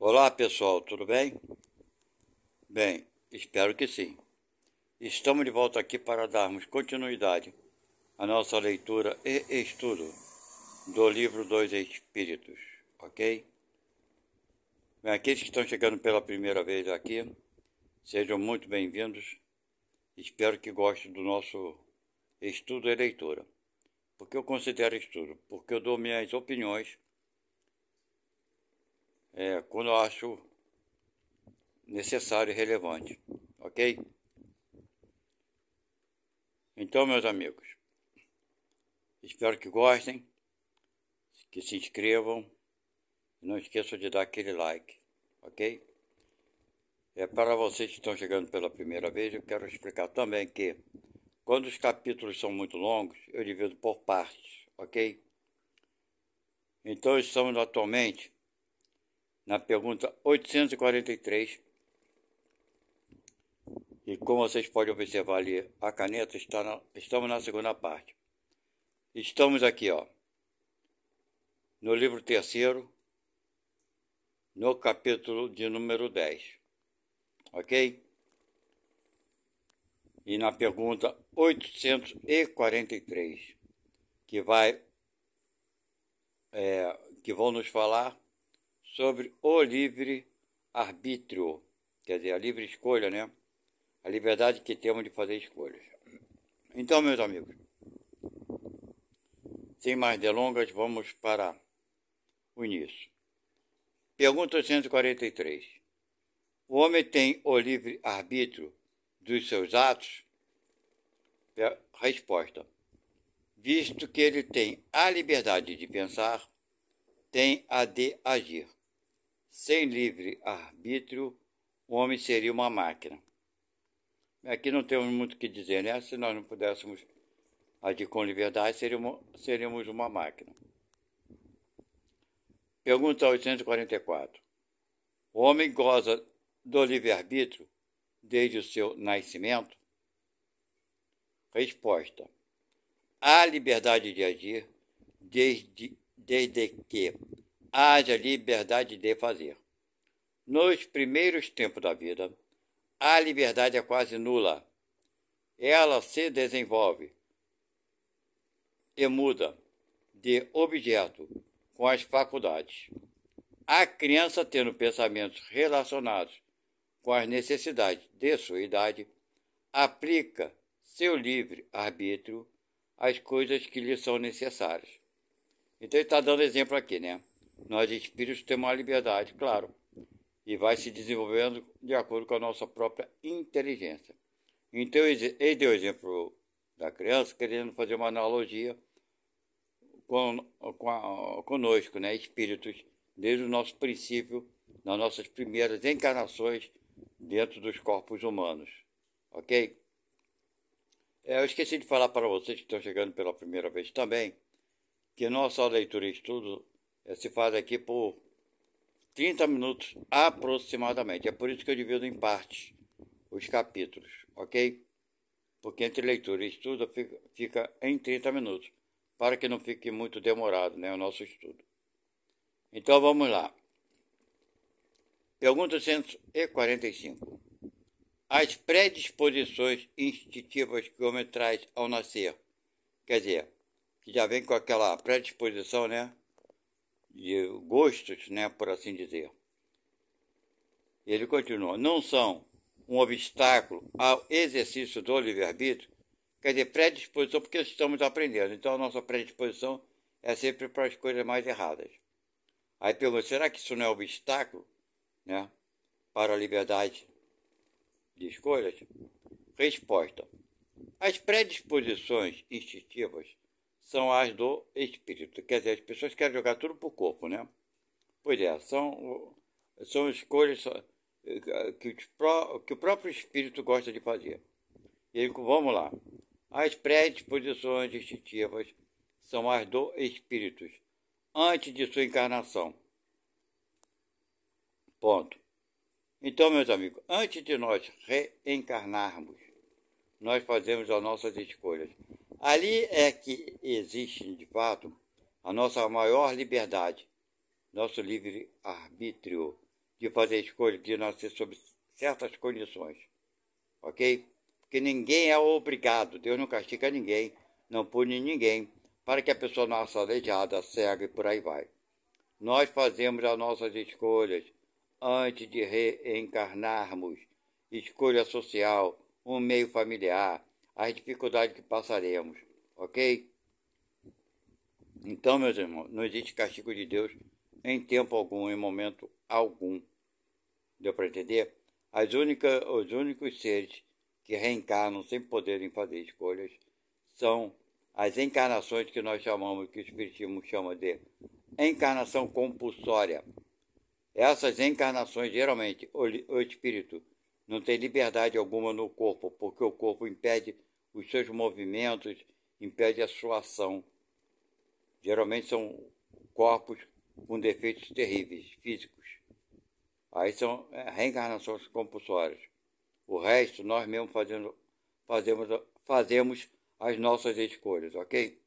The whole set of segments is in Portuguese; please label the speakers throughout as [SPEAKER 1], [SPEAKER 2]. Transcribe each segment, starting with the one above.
[SPEAKER 1] Olá pessoal, tudo bem? Bem, espero que sim. Estamos de volta aqui para darmos continuidade à nossa leitura e estudo do livro dos Espíritos, ok? Bem, aqueles que estão chegando pela primeira vez aqui, sejam muito bem-vindos. Espero que gostem do nosso estudo e leitura. Porque eu considero estudo? Porque eu dou minhas opiniões quando eu acho necessário e relevante, ok? Então, meus amigos, espero que gostem, que se inscrevam e não esqueçam de dar aquele like, ok? Para vocês que estão chegando pela primeira vez, eu quero explicar também que quando os capítulos são muito longos, eu divido por partes, ok? Então, estamos atualmente na pergunta 843 e como vocês podem observar ali, a caneta estamos na segunda parte. Estamos aqui, ó, no livro terceiro, no capítulo de número 10, ok? E na pergunta 843, que vão nos falar sobre o livre-arbítrio, quer dizer, a livre escolha, né? A liberdade que temos de fazer escolhas. Então, meus amigos, sem mais delongas, vamos para o início. Pergunta 843. O homem tem o livre-arbítrio dos seus atos? Resposta. Visto que ele tem a liberdade de pensar, tem a de agir. Sem livre-arbítrio, o homem seria uma máquina. Aqui não temos muito o que dizer, né? Se nós não pudéssemos agir com liberdade, seríamos uma máquina. Pergunta 844. O homem goza do livre-arbítrio desde o seu nascimento? Resposta. Há liberdade de agir desde que haja liberdade de fazer. Nos primeiros tempos da vida, a liberdade é quase nula. Ela se desenvolve e muda de objeto com as faculdades. A criança, tendo pensamentos relacionados com as necessidades de sua idade, aplica seu livre-arbítrio às coisas que lhe são necessárias. Então ele está dando exemplo aqui, né? Nós espíritos temos uma liberdade, claro, e vai se desenvolvendo de acordo com a nossa própria inteligência. Então ele deu o exemplo da criança, querendo fazer uma analogia conosco, né? Espíritos, desde o nosso princípio, nas nossas primeiras encarnações dentro dos corpos humanos, ok? Eu esqueci de falar para vocês que estão chegando pela primeira vez também, que nossa leitura e estudo se faz aqui por 30 minutos aproximadamente. É por isso que eu divido em partes os capítulos, ok? Porque entre leitura e estudo fica em 30 minutos, para que não fique muito demorado, né, o nosso estudo. Então vamos lá. Pergunta 145. As predisposições instintivas que o homem traz ao nascer, quer dizer, que já vem com aquela predisposição, né, de gostos, né, por assim dizer. Ele continua, não são um obstáculo ao exercício do livre-arbítrio, quer dizer, predisposição porque estamos aprendendo, então a nossa predisposição é sempre para as coisas mais erradas. Aí pergunta, será que isso não é obstáculo, né, para a liberdade de escolhas? Resposta. As predisposições instintivas são as do espírito. Quer dizer, as pessoas querem jogar tudo para o corpo, né? Pois é, são escolhas que o próprio espírito gosta de fazer. E aí, vamos lá. As predisposições instintivas são as do espírito antes de sua encarnação. Ponto. Então, meus amigos, antes de nós reencarnarmos, nós fazemos as nossas escolhas. Ali é que existe, de fato, a nossa maior liberdade, nosso livre-arbítrio. de fazer escolha, de nascer sob certas condições, ok? Porque ninguém é obrigado, Deus não castiga ninguém, não pune ninguém, para que a pessoa nasça aleijada, cega e por aí vai. Nós fazemos as nossas escolhas antes de reencarnarmos, escolha social, um meio familiar, as dificuldades que passaremos, ok? Então, meus irmãos, não existe castigo de Deus em tempo algum, em momento algum. Deu para entender? Os únicos seres que reencarnam sem poderem fazer escolhas são as encarnações que nós chamamos, que o Espiritismo chama de encarnação compulsória. Essas encarnações, geralmente, o espírito não tem liberdade alguma no corpo, porque o corpo impede os seus movimentos, impede a sua ação. Geralmente são corpos com defeitos terríveis, físicos. Aí são reencarnações compulsórias. O resto, nós mesmos fazemos as nossas escolhas, ok?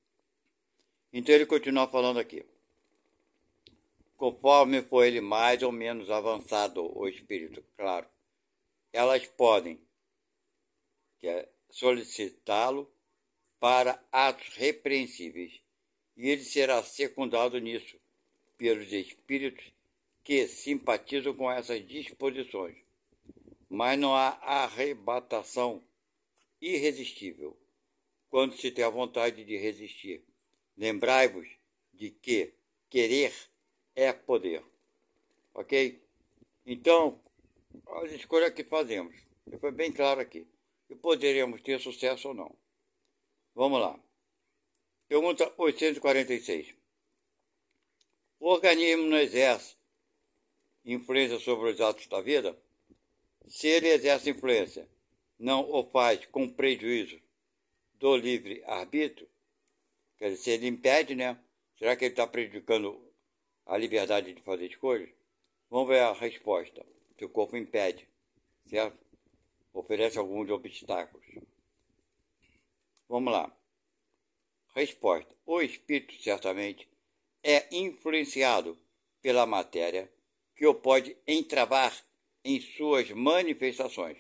[SPEAKER 1] Então ele continua falando aqui. Conforme for ele mais ou menos avançado, o espírito, claro, elas podem solicitá-lo para atos repreensíveis, e ele será secundado nisso pelos espíritos que simpatizam com essas disposições. Mas não há arrebatação irresistível quando se tem a vontade de resistir. Lembrai-vos de que querer é poder. Ok? Então, as escolhas que fazemos, foi bem claro aqui, que poderíamos ter sucesso ou não. Vamos lá. Pergunta 846. O organismo não exerce influência sobre os atos da vida? Se ele exerce influência, não o faz com prejuízo do livre-arbítrio? Quer dizer, se ele impede, né? Será que ele está prejudicando a liberdade de fazer escolhas? Vamos ver a resposta. Se o corpo impede, certo? Oferece alguns obstáculos. Vamos lá. Resposta. O espírito, certamente, é influenciado pela matéria que o pode entravar em suas manifestações.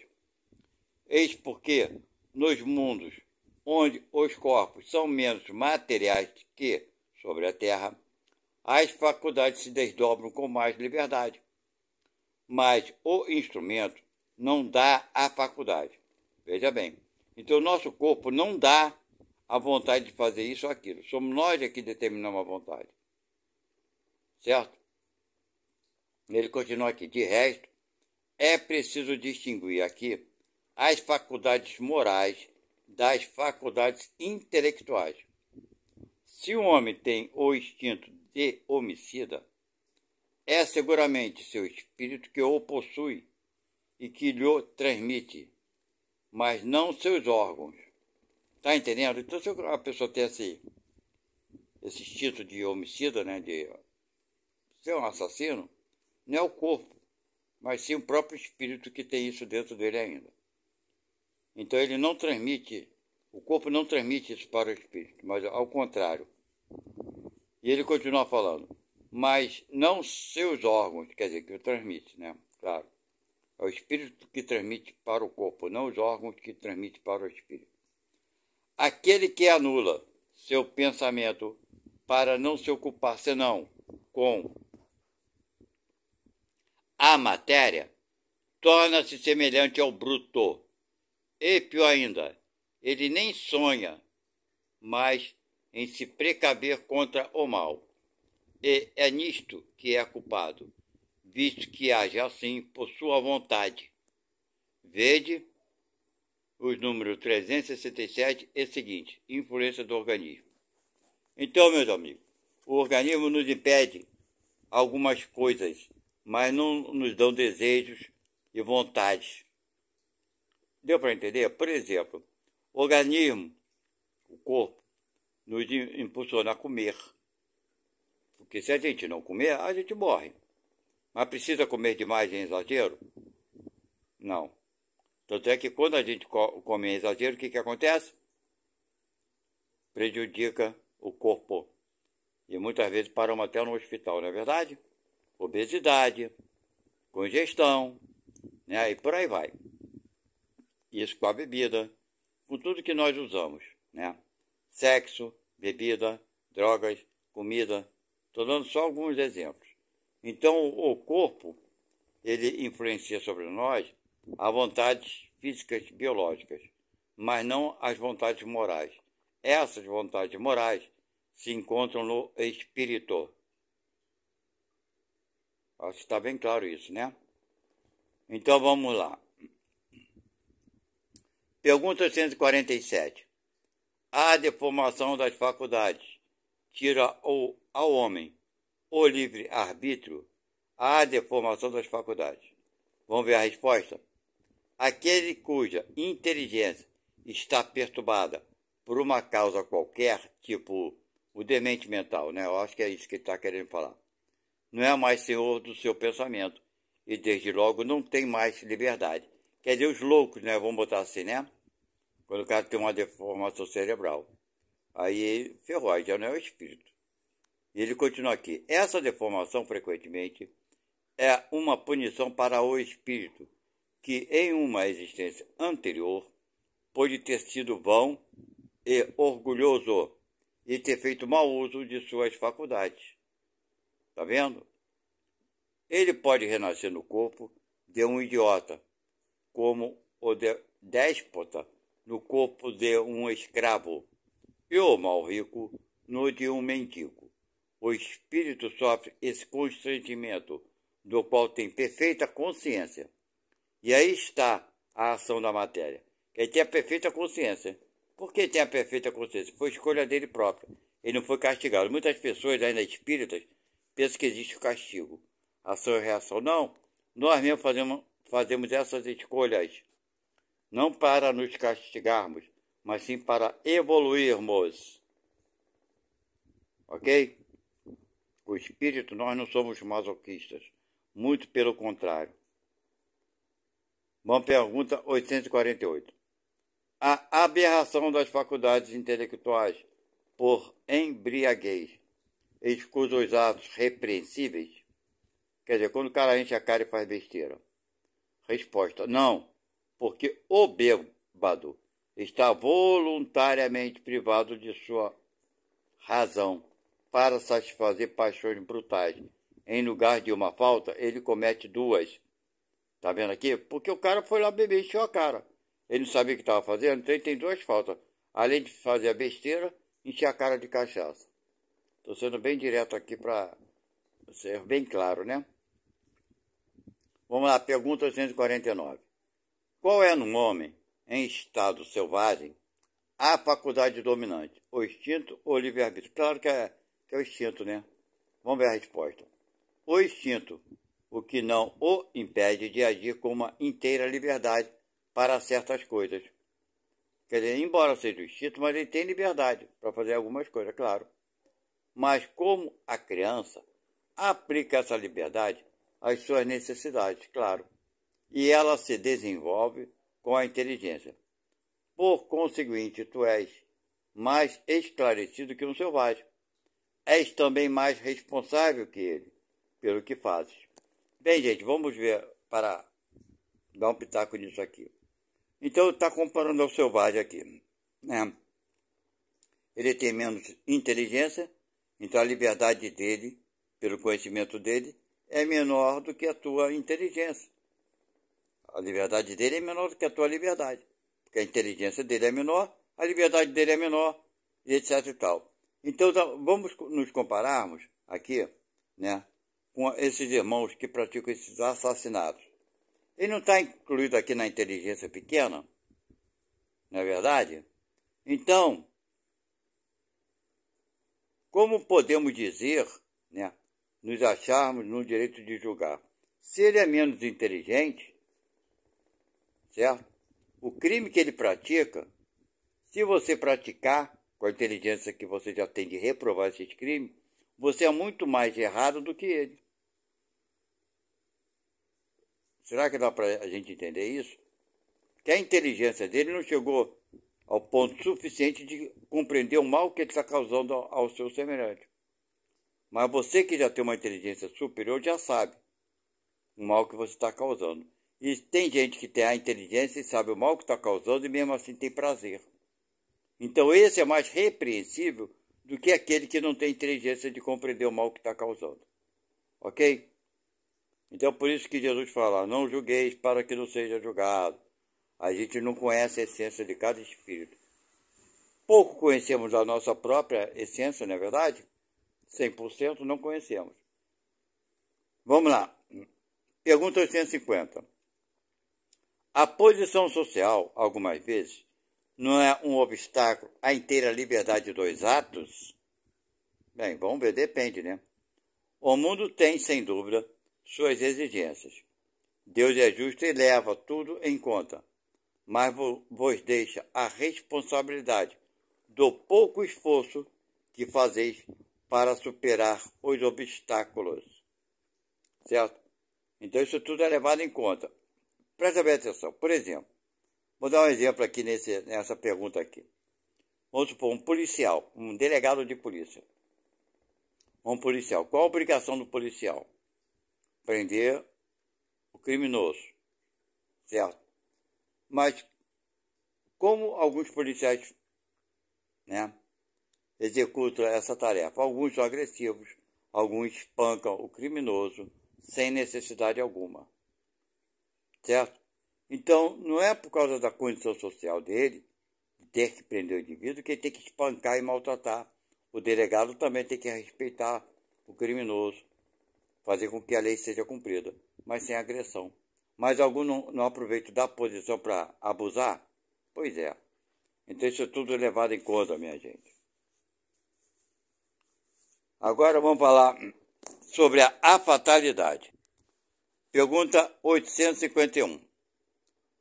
[SPEAKER 1] Eis porque, nos mundos onde os corpos são menos materiais que sobre a Terra, as faculdades se desdobram com mais liberdade. Mas o instrumento não dá a faculdade. Veja bem. Então, o nosso corpo não dá a vontade de fazer isso ou aquilo. Somos nós que determinamos a vontade. Certo? Ele continua aqui. De resto, é preciso distinguir aqui as faculdades morais das faculdades intelectuais. Se o homem tem o instinto de homicida, é seguramente seu espírito que o possui e que lhe transmite, mas não seus órgãos. Está entendendo? Então, se a pessoa tem esse instinto de homicida, né, de ser um assassino, não é o corpo, mas sim o próprio espírito que tem isso dentro dele ainda. Então ele não transmite, o corpo não transmite isso para o espírito, mas ao contrário. E ele continua falando, mas não seus órgãos, quer dizer, que o transmite, né? Claro. É o espírito que transmite para o corpo, não os órgãos que transmite para o espírito. Aquele que anula seu pensamento para não se ocupar senão com a matéria, torna-se semelhante ao bruto. E pior ainda, ele nem sonha mais em se precaver contra o mal. E é nisto que é culpado, visto que age assim por sua vontade. Vede os números 367 e seguinte, influência do organismo. Então, meus amigos, o organismo nos impede algumas coisas, mas não nos dão desejos e vontades. Deu para entender? Por exemplo, o organismo, o corpo, nos impulsiona a comer. Porque se a gente não comer, a gente morre. Mas precisa comer demais em exagero? Não. Tanto é que quando a gente come em exagero, o que acontece? Prejudica o corpo. E muitas vezes paramos até no hospital, não é verdade? Obesidade, congestão, né? E por aí vai. Isso com a bebida, com tudo que nós usamos, né? Sexo, bebida, drogas, comida. Estou dando só alguns exemplos. Então, o corpo, ele influencia sobre nós as vontades físicas biológicas, mas não as vontades morais. Essas vontades morais se encontram no espírito. Acho que está bem claro isso, né? Então vamos lá. Pergunta 147. A deformação das faculdades tira ao homem o livre-arbítrio? A deformação das faculdades. Vamos ver a resposta? Aquele cuja inteligência está perturbada por uma causa qualquer, tipo o demente mental, né? Eu acho que é isso que ele está querendo falar. Não é mais senhor do seu pensamento e desde logo não tem mais liberdade. Quer dizer, os loucos, né? Vamos botar assim, né? Quando o cara tem uma deformação cerebral. Aí ferrou, aí já não é o espírito. E ele continua aqui. Essa deformação, frequentemente, é uma punição para o espírito, que em uma existência anterior pode ter sido vão e orgulhoso e ter feito mau uso de suas faculdades. Tá vendo? Ele pode renascer no corpo de um idiota, como o déspota no corpo de um escravo, e o mal rico no de um mendigo. O espírito sofre esse constrangimento, do qual tem perfeita consciência. E aí está a ação da matéria. Ele tem a perfeita consciência. Por que tem a perfeita consciência? Foi escolha dele própria. Ele não foi castigado. Muitas pessoas, ainda espíritas, pensam que existe o castigo. Ação e reação. Não. Nós mesmos fazemos essas escolhas. Não para nos castigarmos, mas sim para evoluirmos. Ok? O espírito, nós não somos masoquistas. Muito pelo contrário. Vamos pergunta 848. A aberração das faculdades intelectuais por embriaguez excusa os atos repreensíveis? Quer dizer, quando o cara enche a cara e faz besteira. Resposta: não, porque o bêbado está voluntariamente privado de sua razão para satisfazer paixões brutais. Em lugar de uma falta, ele comete duas. Tá vendo aqui? Porque o cara foi lá beber e encheu a cara. Ele não sabia o que estava fazendo, então ele tem duas faltas. Além de fazer a besteira, encher a cara de cachaça. Estou sendo bem direto aqui para ser bem claro, né? Vamos lá, pergunta 149. Qual é no homem, em estado selvagem, a faculdade dominante? O instinto ou o livre-arbítrio? Claro que é o instinto, né? Vamos ver a resposta. O instinto, o que não o impede de agir com uma inteira liberdade para certas coisas. Quer dizer, embora seja o instinto, mas ele tem liberdade para fazer algumas coisas, claro. Mas como a criança aplica essa liberdade às suas necessidades, claro. E ela se desenvolve com a inteligência. Por conseguinte, tu és mais esclarecido que um selvagem. És também mais responsável que ele, pelo que fazes. Bem, gente, vamos ver para dar um pitaco nisso aqui. Então, está comparando ao selvagem aqui, né? Ele tem menos inteligência, então a liberdade dele, pelo conhecimento dele, é menor do que a tua inteligência. A liberdade dele é menor do que a tua liberdade. Porque a inteligência dele é menor, a liberdade dele é menor, e etc e tal. Então, vamos nos compararmos aqui, né, com esses irmãos que praticam esses assassinatos. Ele não está incluído aqui na inteligência pequena, não é verdade? Então, como podemos dizer, né, nos acharmos no direito de julgar? Se ele é menos inteligente, certo? O crime que ele pratica, se você praticar com a inteligência que você já tem de reprovar esses crimes, você é muito mais errado do que ele. Será que dá para a gente entender isso? Que a inteligência dele não chegou ao ponto suficiente de compreender o mal que ele está causando ao seu semelhante. Mas você que já tem uma inteligência superior já sabe o mal que você está causando. E tem gente que tem a inteligência e sabe o mal que está causando e mesmo assim tem prazer. Então esse é mais repreensível do que aquele que não tem inteligência de compreender o mal que está causando. Ok? Então por isso que Jesus fala, não julgueis para que não seja julgado. A gente não conhece a essência de cada espírito. Pouco conhecemos a nossa própria essência, não é verdade? 100% não conhecemos. Vamos lá. Pergunta 850. A posição social, algumas vezes, não é um obstáculo à inteira liberdade dos atos? Bem, vamos ver, depende, né? O mundo tem, sem dúvida, suas exigências. Deus é justo e leva tudo em conta, mas vos deixa a responsabilidade do pouco esforço que fazeis para superar os obstáculos. Certo? Então isso tudo é levado em conta. Presta bem atenção. Por exemplo, vou dar um exemplo aqui nessa pergunta aqui. Vamos supor, um policial, um delegado de polícia. Um policial. Qual a obrigação do policial? Prender o criminoso. Certo? Mas como alguns policiais, né, executam essa tarefa? Alguns são agressivos, alguns espancam o criminoso sem necessidade alguma. Certo? Então, não é por causa da condição social dele, de ter que prender o indivíduo, que ele tem que espancar e maltratar. O delegado também tem que respeitar o criminoso, fazer com que a lei seja cumprida, mas sem agressão. Mas algum não aproveita da posição para abusar? Pois é. Então isso é tudo levado em conta, minha gente. Agora vamos falar sobre a fatalidade. Pergunta 851.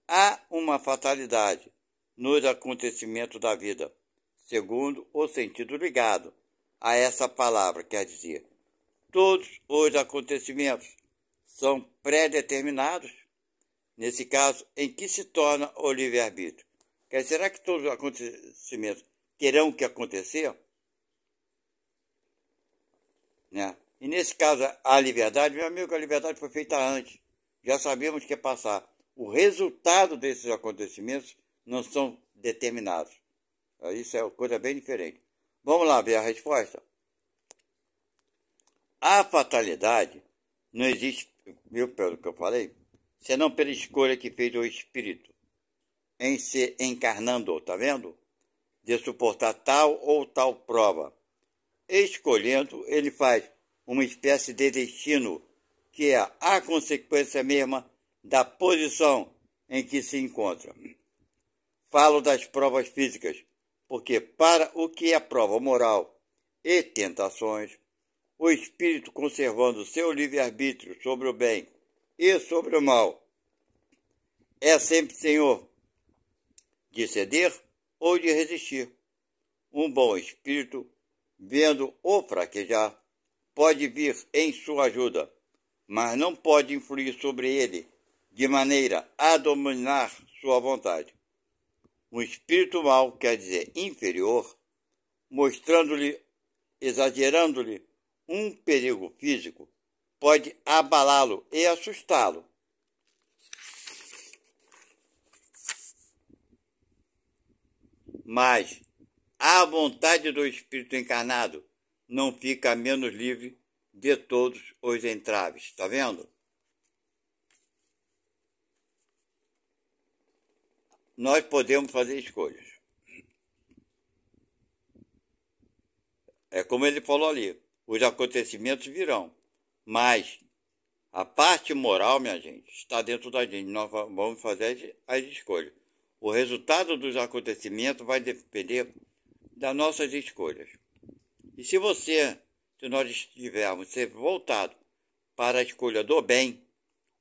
[SPEAKER 1] Há uma fatalidade nos acontecimentos da vida, segundo o sentido ligado a essa palavra, quer dizer, todos os acontecimentos são pré-determinados, nesse caso, em que se torna o livre-arbítrio. Será que todos os acontecimentos terão que acontecer? Né? E nesse caso, a liberdade, meu amigo, a liberdade foi feita antes. Já sabemos que é passar. O resultado desses acontecimentos não são determinados. Isso é uma coisa bem diferente. Vamos lá ver a resposta. A fatalidade não existe, viu, pelo que eu falei, senão pela escolha que fez o espírito em se encarnando, tá vendo? De suportar tal ou tal prova. Escolhendo, ele faz uma espécie de destino, que é a consequência mesma da posição em que se encontra. Falo das provas físicas, porque para o que é prova moral e tentações, o espírito conservando seu livre-arbítrio sobre o bem e sobre o mal, é sempre senhor de ceder ou de resistir. Um bom espírito, vendo-o fraquejar, pode vir em sua ajuda, mas não pode influir sobre ele de maneira a dominar sua vontade. Um espírito mau, quer dizer inferior, mostrando-lhe, exagerando-lhe um perigo físico, pode abalá-lo e assustá-lo. Mas a vontade do espírito encarnado não fica menos livre de todos os entraves. Está vendo? Nós podemos fazer escolhas. É como ele falou ali, os acontecimentos virão, mas a parte moral, minha gente, está dentro da gente. Nós vamos fazer as escolhas. O resultado dos acontecimentos vai depender das nossas escolhas. E se nós estivermos sempre voltados para a escolha do bem,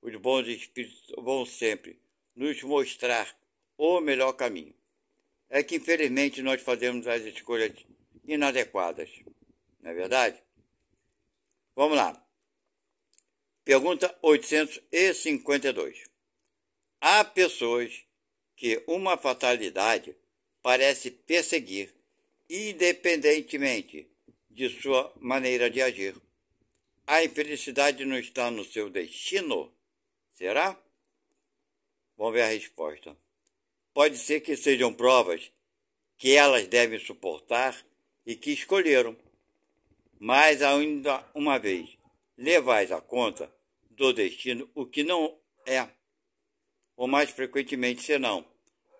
[SPEAKER 1] os bons espíritos vão sempre nos mostrar o melhor caminho. É que, infelizmente, nós fazemos as escolhas inadequadas. Não é verdade? Vamos lá. Pergunta 852. Há pessoas que uma fatalidade parece perseguir, independentemente de sua maneira de agir. A infelicidade não está no seu destino? Será? Vamos ver a resposta. Pode ser que sejam provas que elas devem suportar e que escolheram. Mas ainda uma vez, levais a conta do destino o que não é, ou mais frequentemente senão,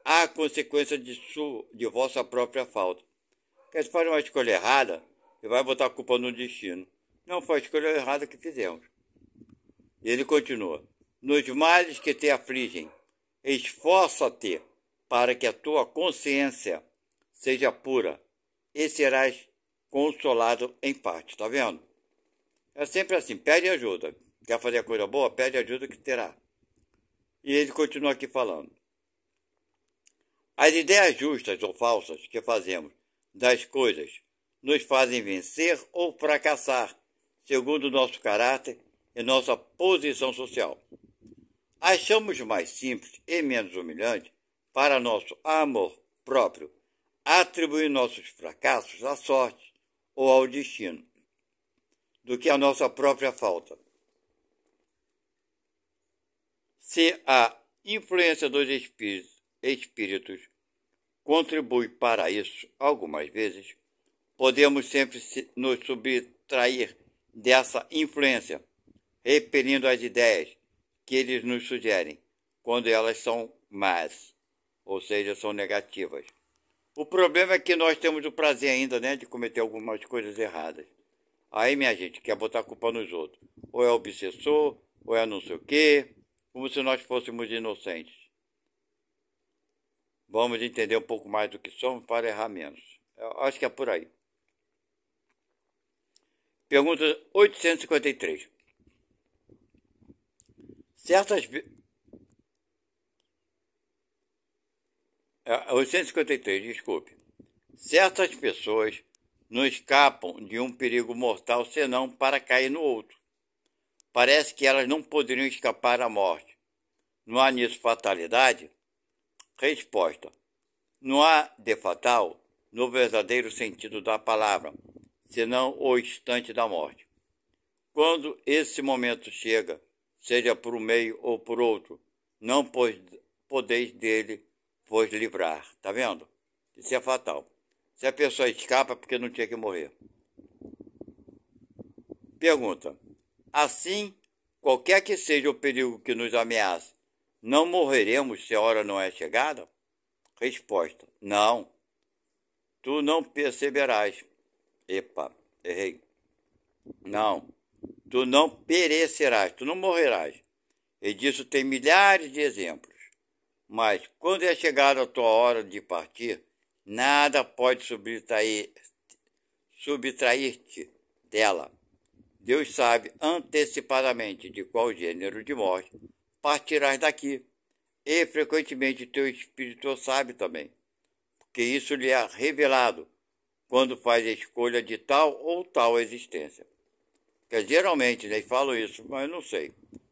[SPEAKER 1] a consequência de vossa própria falta. Porque se faz uma escolha errada, você vai botar a culpa no destino. Não foi a escolha errada que fizemos. E ele continua. Nos males que te afligem, esforça-te para que a tua consciência seja pura e serás consolado em parte. Tá vendo? É sempre assim, pede ajuda. Quer fazer a coisa boa? Pede ajuda que terá. E ele continua aqui falando. As ideias justas ou falsas que fazemos das coisas nos fazem vencer ou fracassar, segundo o nosso caráter e nossa posição social. Achamos mais simples e menos humilhante, para nosso amor próprio, atribuir nossos fracassos à sorte ou ao destino, do que à nossa própria falta. Se a influência dos espíritos contribui para isso algumas vezes, podemos sempre nos subtrair dessa influência, repelindo as ideias que eles nos sugerem, quando elas são más, ou seja, são negativas. O problema é que nós temos o prazer ainda, né, de cometer algumas coisas erradas. Aí, minha gente, quer botar a culpa nos outros. Ou é obsessor, ou é não sei o quê, como se nós fôssemos inocentes. Vamos entender um pouco mais do que somos para errar menos. Eu acho que é por aí. Pergunta 853. Certas... 853, desculpe. Certas pessoas não escapam de um perigo mortal senão para cair no outro. Parece que elas não poderiam escapar à morte. Não há nisso fatalidade? Resposta. Não há de fatal no verdadeiro sentido da palavra, senão o instante da morte. Quando esse momento chega, seja por um meio ou por outro, não podeis dele vos livrar. Tá vendo? Isso é fatal. Se a pessoa escapa, é porque não tinha que morrer. Pergunta. Assim, qualquer que seja o perigo que nos ameace, não morreremos se a hora não é chegada? Resposta. Não. Tu não perceberás. Epa, errei. Não. Tu não perecerás, tu não morrerás. E disso tem milhares de exemplos. Mas, quando é chegada a tua hora de partir, nada pode subtrair-te dela. Deus sabe antecipadamente de qual gênero de morte partirás daqui. E, frequentemente, teu espírito sabe também, porque isso lhe é revelado quando faz a escolha de tal ou tal existência. Porque geralmente eles falam isso, mas eu não sei.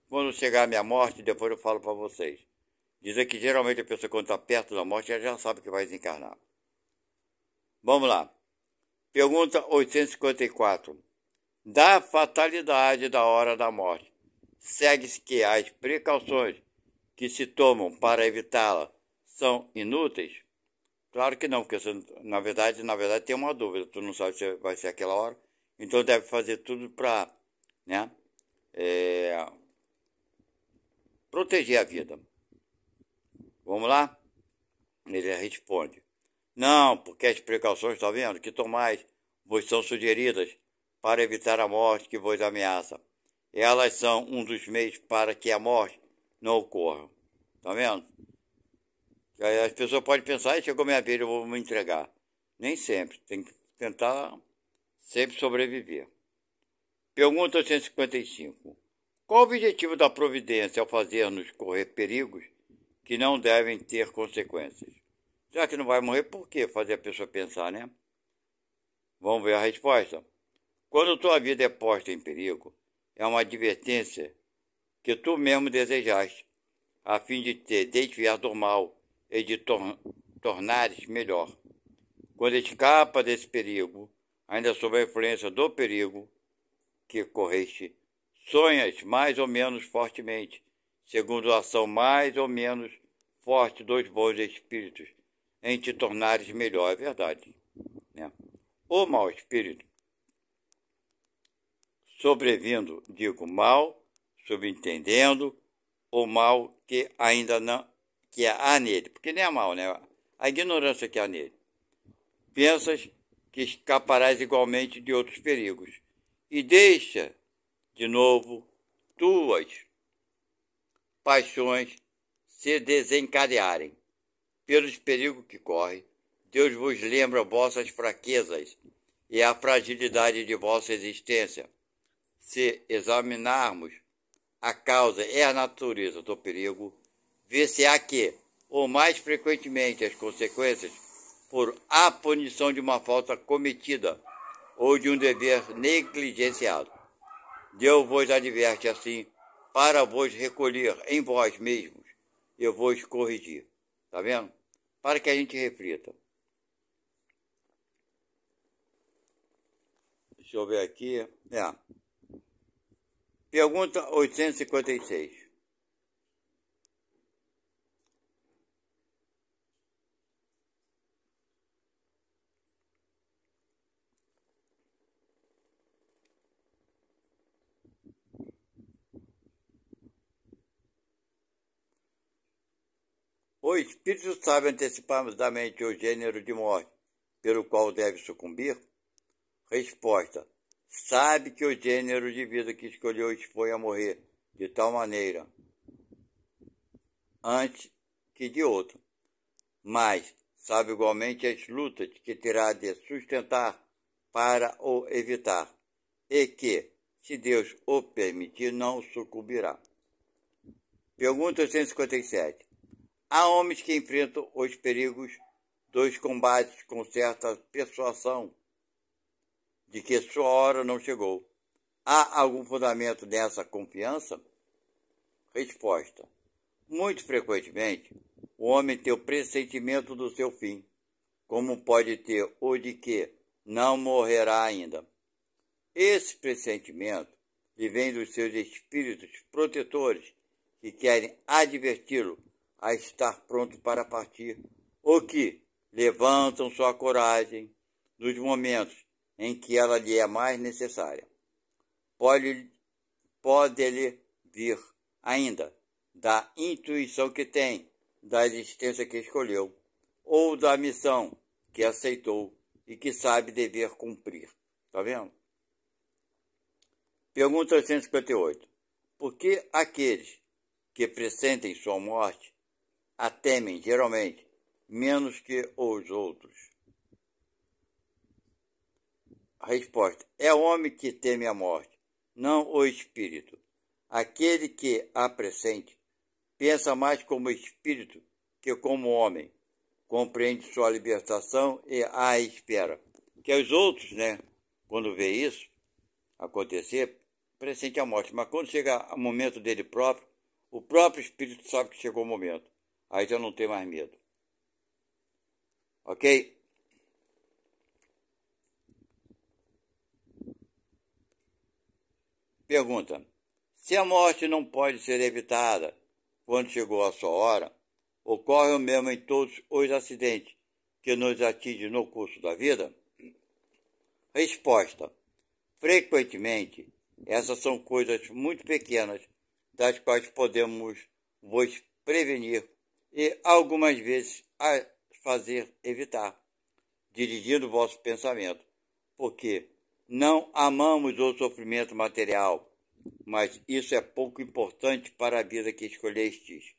[SPEAKER 1] Quando chegar a minha morte, depois eu falo para vocês. Dizem que geralmente a pessoa, quando está perto da morte, ela já sabe que vai desencarnar. Vamos lá. Pergunta 854. Da fatalidade da hora da morte, segue-se que as precauções que se tomam para evitá-la são inúteis? Claro que não, porque você, na verdade tem uma dúvida. Tu não sabe se vai ser aquela hora, então deve fazer tudo para, né, proteger a vida. Vamos lá? Ele responde. Não, porque as precauções, está vendo, que tomais vos são sugeridas para evitar a morte que vos ameaça. Elas são um dos meios para que a morte não ocorra. Está vendo? As pessoas podem pensar, chegou minha vez, eu vou me entregar. Nem sempre. Tem que tentar sempre sobreviver. Pergunta 855. Qual o objetivo da providência ao fazer-nos correr perigos que não devem ter consequências? Já que não vai morrer, por que fazer a pessoa pensar, né? Vamos ver a resposta. Quando tua vida é posta em perigo, é uma advertência que tu mesmo desejaste, a fim de te desviar do mal e de tornares melhor. Quando escapa desse perigo, ainda sob a influência do perigo que correste, sonhas mais ou menos fortemente, segundo a ação mais ou menos forte dos bons espíritos em te tornares melhor. É verdade, né? O mau espírito, sobrevindo, digo mal, subentendendo o mal que ainda não, que há nele, porque nem é mal, né? A ignorância que há nele. Pensas que escaparás igualmente de outros perigos e deixa, de novo, tuas paixões se desencadearem. Pelos perigos que corre, Deus vos lembra vossas fraquezas e a fragilidade de vossa existência. Se examinarmos a causa e a natureza do perigo, vê-se-á que, ou mais frequentemente, as consequências por a punição de uma falta cometida ou de um dever negligenciado. Deus vos adverte assim para vos recolher em vós mesmos e vos corrigir. Tá vendo? Para que a gente reflita. Deixa eu ver aqui. Pergunta 856. O espírito sabe antecipadamente o gênero de morte pelo qual deve sucumbir? Resposta: sabe que o gênero de vida que escolheu expõe a morrer de tal maneira antes que de outro, mas sabe igualmente as lutas que terá de sustentar para o evitar, e que, se Deus o permitir, não sucumbirá. Pergunta 157. Há homens que enfrentam os perigos dos combates com certa persuasão de que sua hora não chegou. Há algum fundamento nessa confiança? Resposta: muito frequentemente, o homem tem o pressentimento do seu fim, como pode ter o de que não morrerá ainda. Esse pressentimento lhe vem dos seus espíritos protetores que querem adverti-lo a estar pronto para partir, ou que levantam sua coragem nos momentos em que ela lhe é mais necessária. Pode-lhe vir ainda da intuição que tem, da existência que escolheu, ou da missão que aceitou e que sabe dever cumprir. Tá vendo? Pergunta 858. Por que aqueles que pressentem sua morte a temem, geralmente, menos que os outros? A resposta: é o homem que teme a morte, não o espírito. Aquele que a pressente pensa mais como espírito que como homem, compreende sua libertação e a espera. Que os outros, né, quando vê isso acontecer, pressente a morte. Mas quando chega o momento dele próprio, o próprio espírito sabe que chegou o momento. Aí já não tem mais medo. Ok? Pergunta: se a morte não pode ser evitada quando chegou a sua hora, ocorre o mesmo em todos os acidentes que nos atingem no curso da vida? Resposta: frequentemente, essas são coisas muito pequenas das quais podemos vos prevenir e algumas vezes a fazer evitar, dirigindo vosso pensamento, porque não amamos o sofrimento material, mas isso é pouco importante para a vida que escolhestes.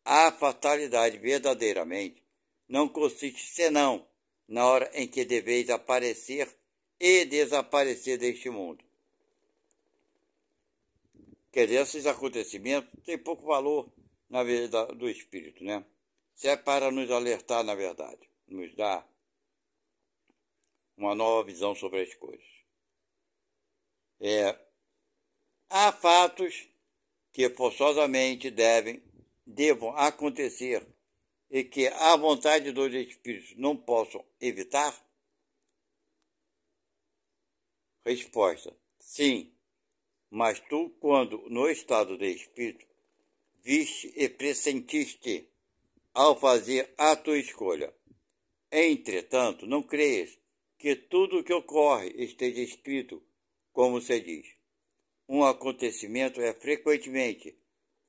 [SPEAKER 1] A fatalidade verdadeiramente não consiste senão na hora em que deveis aparecer e desaparecer deste mundo. Quer dizer, esses acontecimentos têm pouco valor na vida do espírito, né? Isso é para nos alertar, na verdade, nos dar uma nova visão sobre as coisas. Há fatos que forçosamente devam acontecer e que a vontade dos espíritos não possam evitar? Resposta: sim, mas tu, quando no estado de espírito, viste e pressentiste ao fazer a tua escolha. Entretanto, não creias que tudo o que ocorre esteja escrito, como se diz. Um acontecimento é frequentemente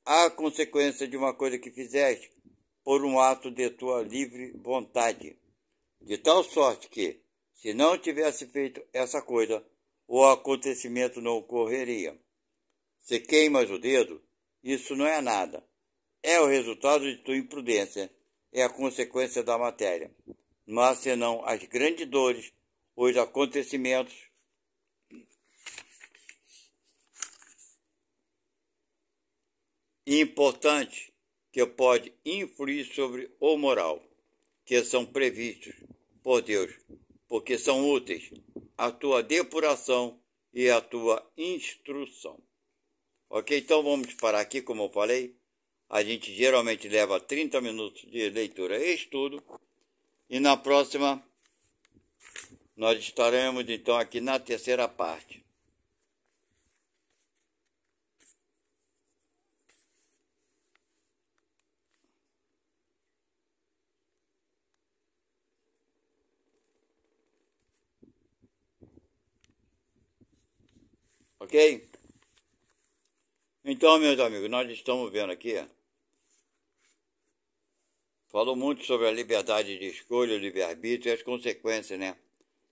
[SPEAKER 1] a consequência de uma coisa que fizeste por um ato de tua livre vontade, de tal sorte que, se não tivesse feito essa coisa, o acontecimento não ocorreria. Se queimas o dedo, isso não é nada. É o resultado de tua imprudência, é a consequência da matéria. Mas senão as grandes dores, os acontecimentos importantes que pode influir sobre o moral, que são previstos por Deus, porque são úteis à tua depuração e à tua instrução. Ok? Então vamos parar aqui, como eu falei. A gente geralmente leva 30 minutos de leitura e estudo. E na próxima, nós estaremos então aqui na terceira parte. Ok? Então, meus amigos, nós estamos vendo aqui. Falou muito sobre a liberdade de escolha, o livre-arbítrio e as consequências, né?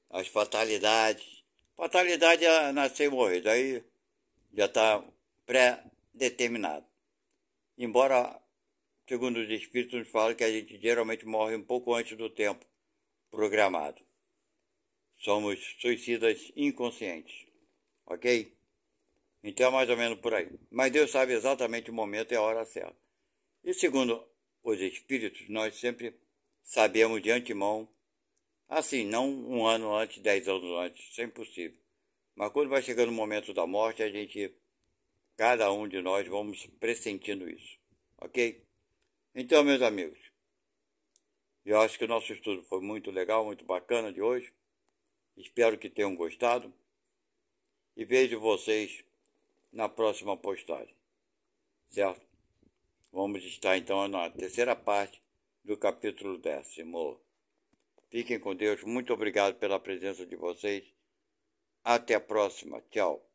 [SPEAKER 1] As fatalidades. Fatalidade é nascer e morrer, daí já está pré-determinado. Embora, segundo os espíritos, nos falam que a gente geralmente morre um pouco antes do tempo programado. Somos suicidas inconscientes, ok? Então é mais ou menos por aí. Mas Deus sabe exatamente o momento e a hora certa. E segundo os espíritos, nós sempre sabemos de antemão, assim, não um ano antes, 10 anos antes, isso é impossível. Mas quando vai chegando o momento da morte, cada um de nós, vamos pressentindo isso, ok? Então, meus amigos, eu acho que o nosso estudo foi muito legal, muito bacana de hoje. Espero que tenham gostado e vejo vocês na próxima postagem, certo? Vamos estar então na terceira parte do capítulo 10º. Fiquem com Deus, muito obrigado pela presença de vocês. Até a próxima, tchau.